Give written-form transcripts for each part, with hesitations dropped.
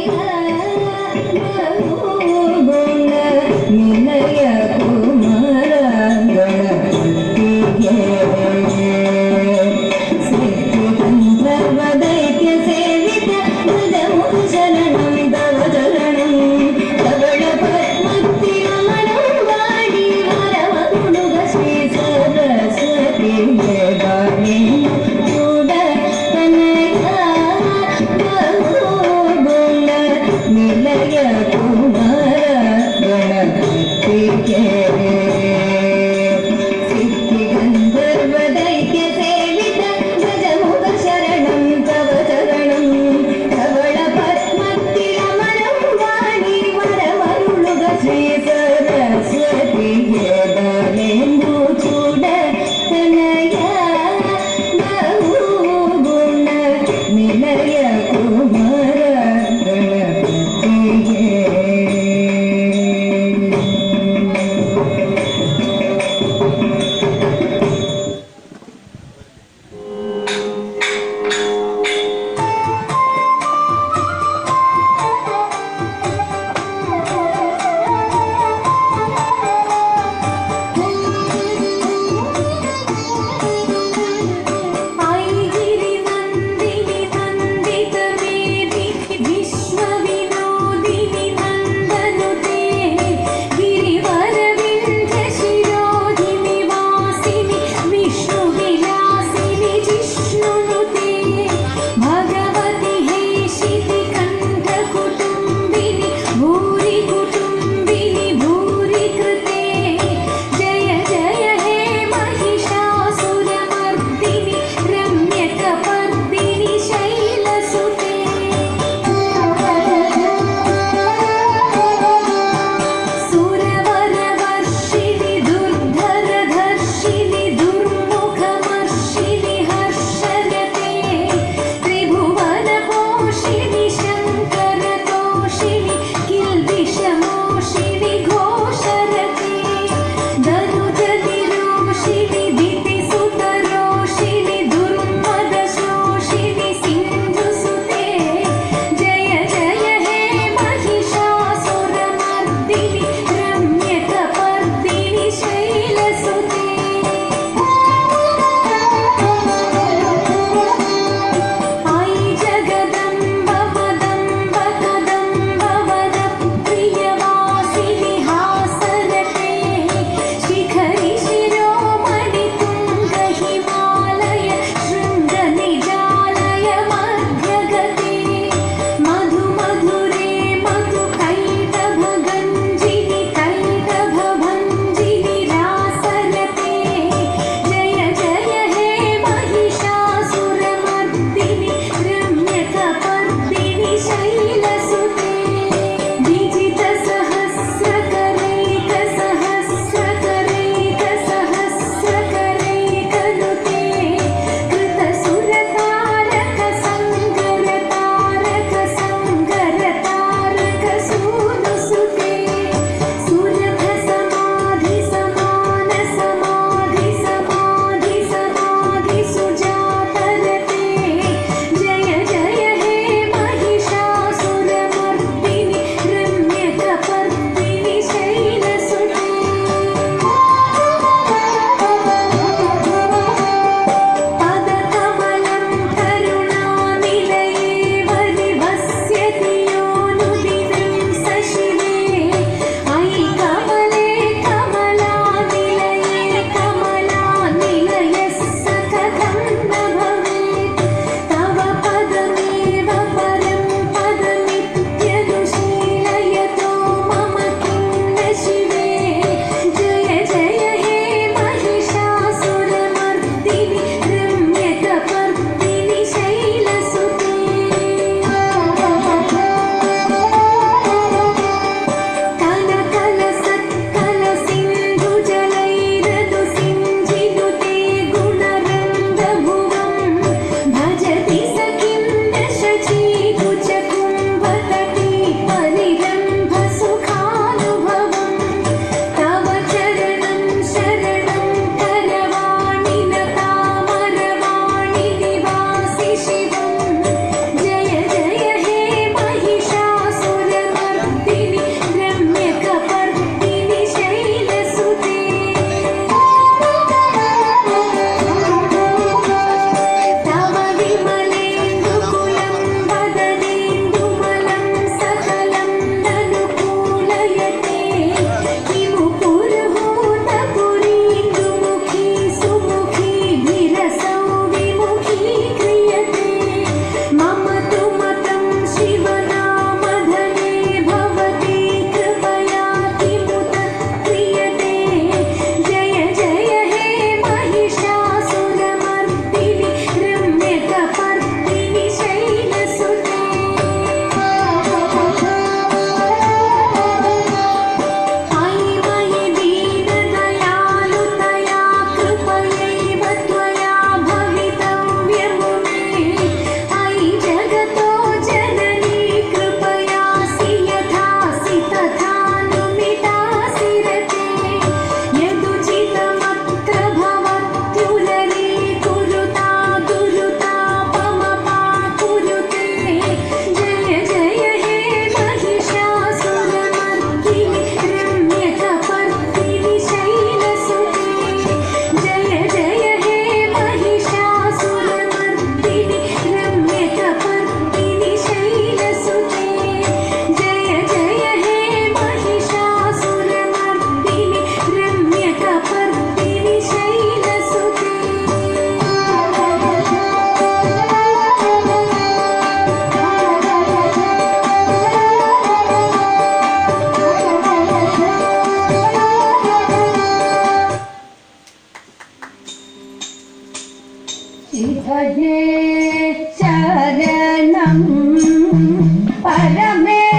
Thank you.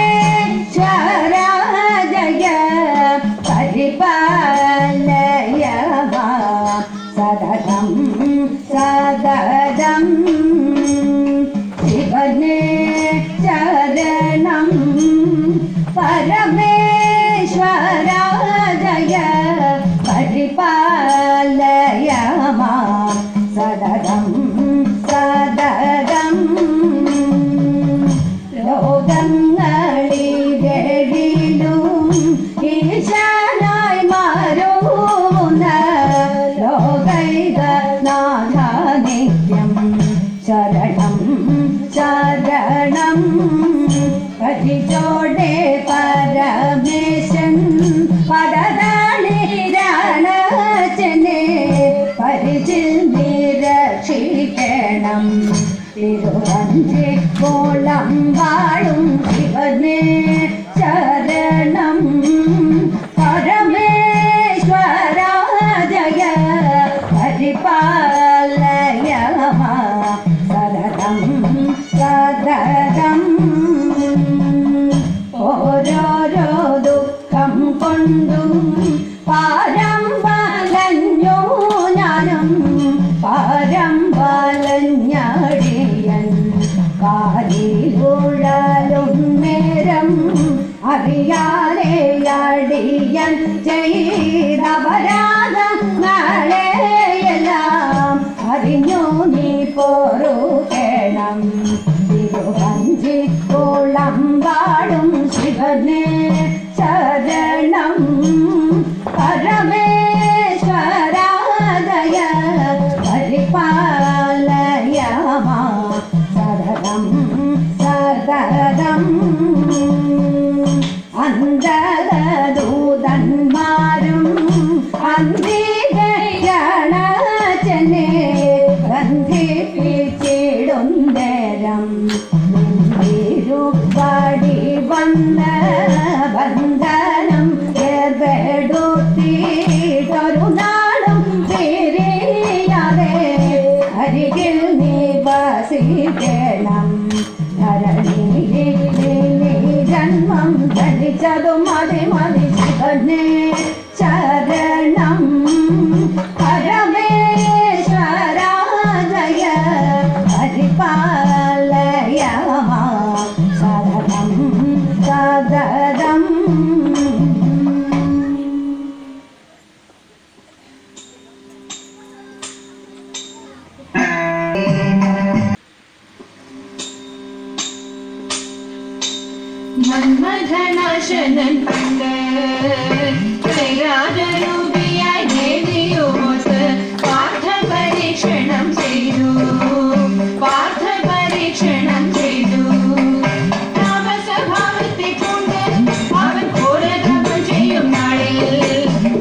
परमेश्वरा जय परिपालय मां सततं सततं शिवने शरणं परमेश्वरा जय परिपालय मां सततं सततं ലോകങ്ങളിലെഴിലും ഈശാനായി മാറുന്ന ലോകൈകനാഥ നിത്യം ശരണം ശരണം പരിചോടെ പരമേശൻ പടരാളിരണച്ചനെ പരിചിൽ നിരക്ഷിക്കണം തിരുവഞ്ചി കോളം വാഴും ശിവനെ ശരണം പരമേശ്വര ജയ പരിപാലയ മാം സതതം സതതം ഓരോരോ ദുഃഖം കൊണ്ടും പാരം വലഞ്ഞു ഞാനും പാരം വലഞ്ഞടിയൻ കാലിലുഴലും നേരം അറിയാതെ അടിയൻ ചെയ്തപരാധങ്ങളെയെല്ലാം അറിഞ്ഞു നീ പൊറുക്കണം തിരുവഞ്ചി കോളം വാഴും ശിവനെ ശരണം പരമേശ്വര ജയ പരിപാലയ മാം സതതം സതതം അന്ധദൂതന്മാരും അന്തികരണച്ചനെ ബന്ധിപ്പിച്ചിടുന്നേരം തിരുവടി വന്ന ബന്ധനം ഏർപ്പെടുത്തിയിട്ടൊരു നാളും തിരിയാതെ അരികിൽ നീ വസിക്കണം ധരണിയിൽ ജന്മം ധരിച്ചതും മതി മതി ശിവനെ ശരണം പരമേശ്വര ജയ പരിപാലയ മാം സതതം സതതം മന്മഥനാശനൻ പണ്ട് ത്രയാരൂപിയായി ദേവിയോത്ത് പാർത്ഥ പരീക്ഷണം ചെയ്തു പാർത്ഥ പരീക്ഷണം ചെയ്തു താപസഭാവത്തെ കൊണ്ട് അവൻ ഘോരതപം ചെയ്യും നാളിൽ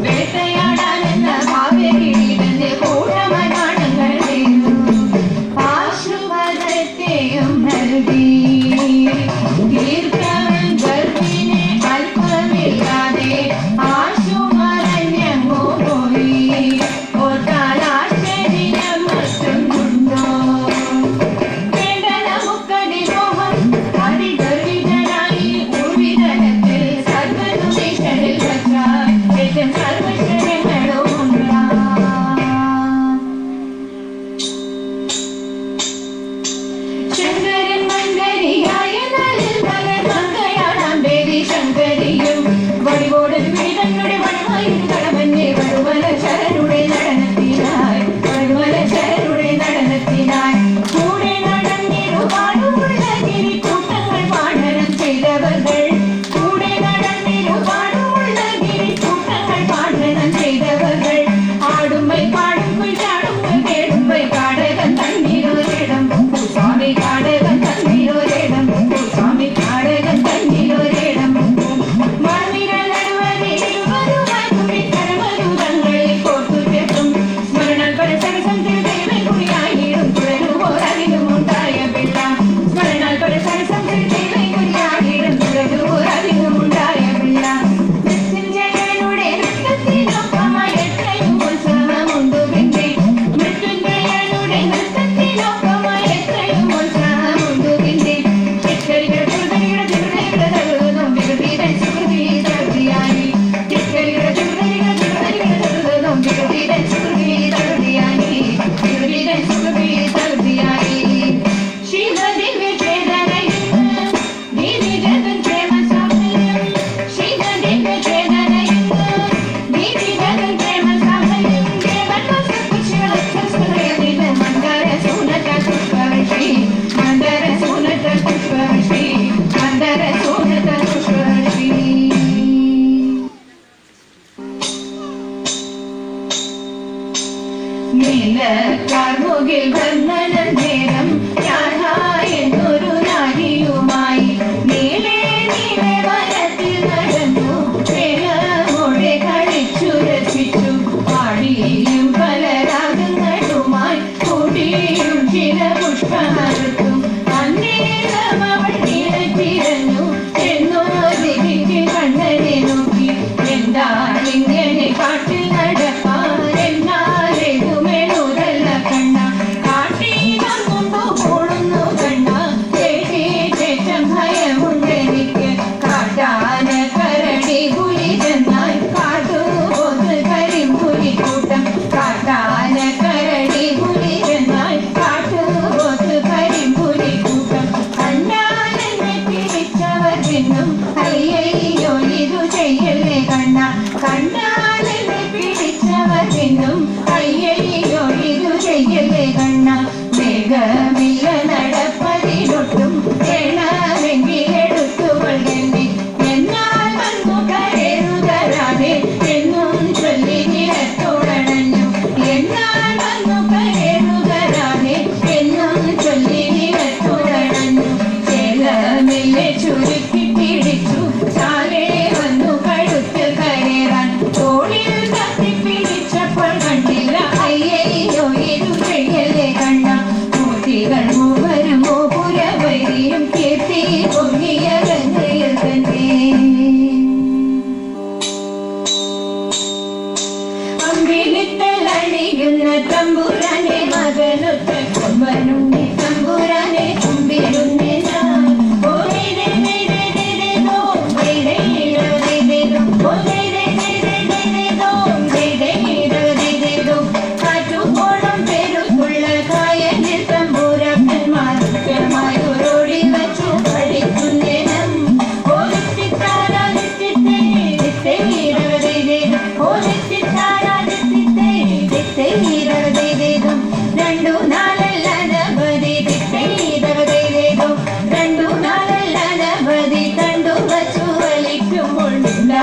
വേട്ടയാടാനെന്ന ഭാവ്യകിരീടന്റെ കൂട്ടമനാണങ്ങൾ ചെയ്തു ആശ്രുപദത്തെയും നൽകി ദീർഘവൻ ഗർഭിനെ അല്പമില്ലാതെ ആശുമരണ്യം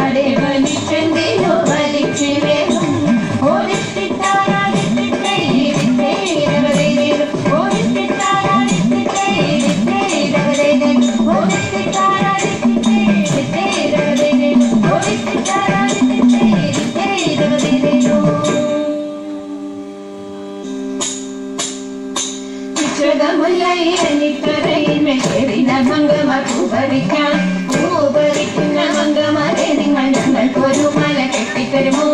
പാടെ വലിച്ചെങ്കിലോ വലിച്ചു വേഗം മംഗമാരെ നിങ്ങൾ ഞങ്ങൾക്കൊരു മല കെട്ടിത്തരുമോ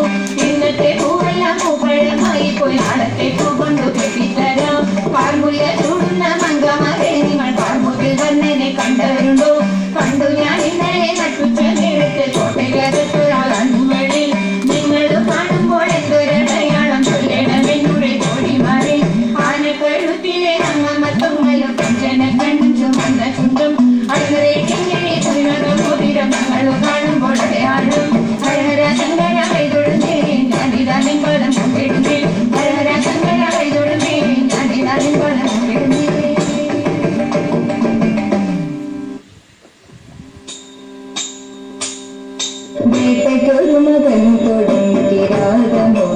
ഇന്നത്തെ പൂവെല്ലാം പൂപ്പഴമായി പോയി നാളത്തെ പൂ കൊണ്ടു കെട്ടിത്തരാം പാർമുല്ല ചൂടുന്ന മംഗമാരെ നിങ്ങൾ പാർമുകിൽ വന്നെന്നെ കണ്ടവരുണ്ടോ കണ്ടു ഞാൻ ഇന്നലെ നട്ടുച്ച നേരത്തെ കോട്ടയകത്തുകളിൽ നിങ്ങൾ കാണുമ്പോൾ എന്തൊരടയാളം ചൊല്ലണമെന്നുടെ തോഴിമാരെ ആനക്കഴുത്തിലെ അമ്മത്തൊങ്ങലും കഞ്ചന കണ്ടും വന്ന ചുണ്ടും അടുത്തതേക്കെങ്ങനെ മോതിരം ഞങ്ങൾ കാണുമ്പോൾ അടയാളം ഹരഹര ശങ്കര കൈതൊഴുന്നേ ഞാനിതാ നിൻപദം കൊണ്ടിടുന്നേ ഹരഹര ശങ്കര കൈതൊഴുന്നേ ഞാനിതാ നിൻപദം കൊണ്ടിടുന്നേ വേട്ടയ്ക്കൊരു മകൻ കൊടുത്തിരാതമോ